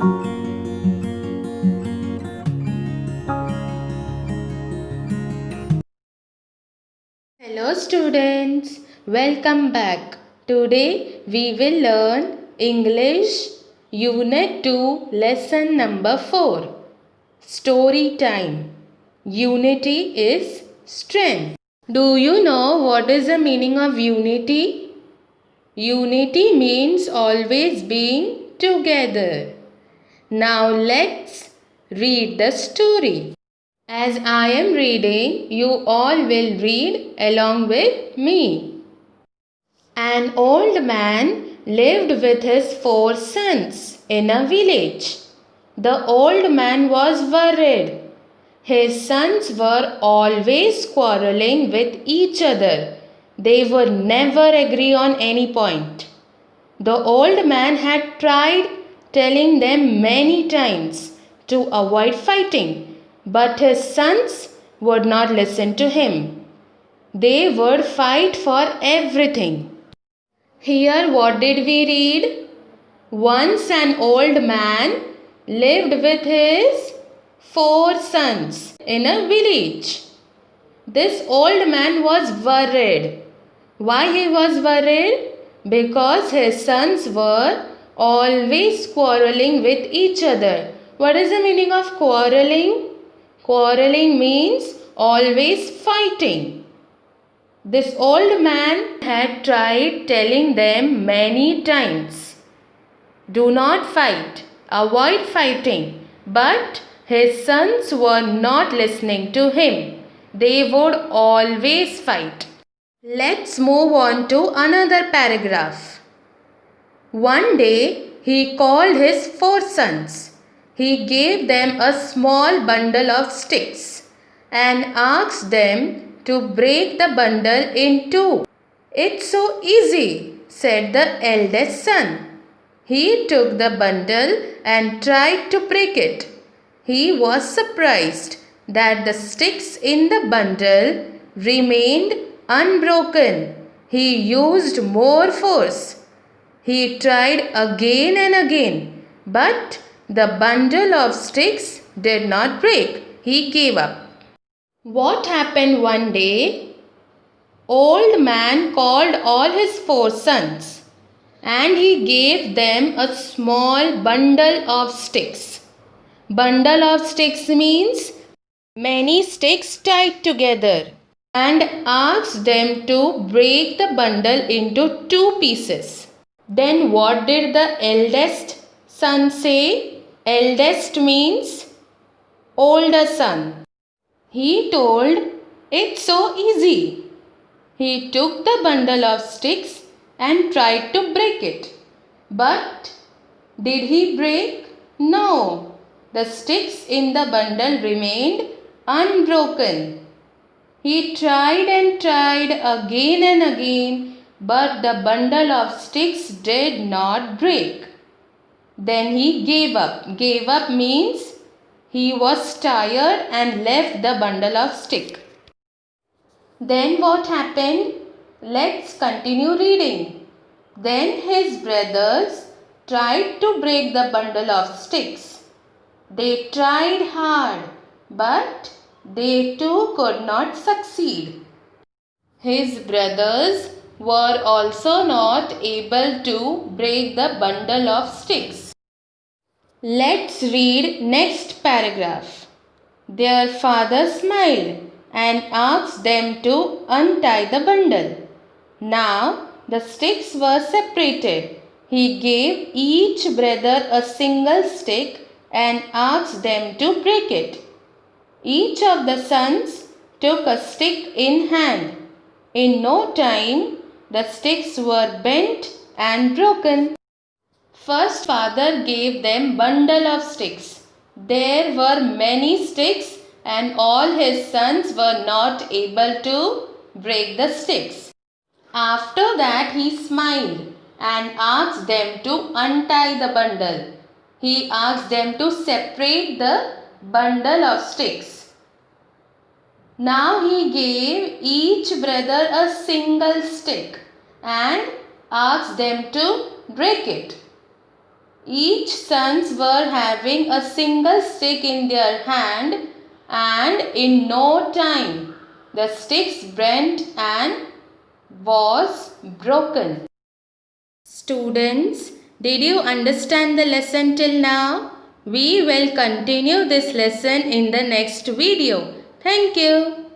Hello students, welcome back. Today we will learn English Unit 2 Lesson number 4. Story time. Unity is strength. Do you know what is the meaning of unity? Unity means always being together. Now let's read the story. As I am reading, you all will read along with me. An old man lived with his 4 sons in a village. The old man was worried. His sons were always quarreling with each other. They would never agree on any point. The old man had tried telling them many times to avoid fighting, but his sons would not listen to him. They would fight for everything. Here, what did we read? Once an old man lived with his 4 sons in a village. This old man was worried. Why he was worried? Because his sons were always quarreling with each other. What is the meaning of quarreling? Quarreling means always fighting. This old man had tried telling them many times, do not fight, avoid fighting, but his sons were not listening to him. They would always fight. Let's move on to another paragraph. One day he called his 4 sons. He gave them a small bundle of sticks and asked them to break the bundle in two. It's so easy, said the eldest son. He took the bundle and tried to break it. He was surprised that the sticks in the bundle remained unbroken. He used more force. He tried again and again, but the bundle of sticks did not break. He gave up. What happened one day? Old man called all his 4 sons and he gave them a small bundle of sticks. Bundle of sticks means many sticks tied together, and asked them to break the bundle into 2 pieces. Then what did the eldest son say? Eldest means older son. He told, it's so easy. He took the bundle of sticks and tried to break it. But did he break? No. The sticks in the bundle remained unbroken. He tried and tried again and again, but the bundle of sticks did not break. Then he gave up. Gave up means he was tired and left the bundle of sticks. Then what happened? Let's continue reading. Then his brothers tried to break the bundle of sticks. They tried hard, but they too could not succeed. His brothers were also not able to break the bundle of sticks. Let's read next paragraph. Their father smiled and asked them to untie the bundle. Now the sticks were separated. He gave each brother a single stick and asked them to break it. Each of the sons took a stick in hand. In no time, the sticks were bent and broken. First father gave them bundle of sticks. There were many sticks and all his sons were not able to break the sticks. After that he smiled and asked them to untie the bundle. He asked them to separate the bundle of sticks. Now he gave each brother a single stick and asked them to break it. Each sons were having a single stick in their hand, and in no time the sticks bent and was broken. Students, did you understand the lesson till now? We will continue this lesson in the next video. Thank you.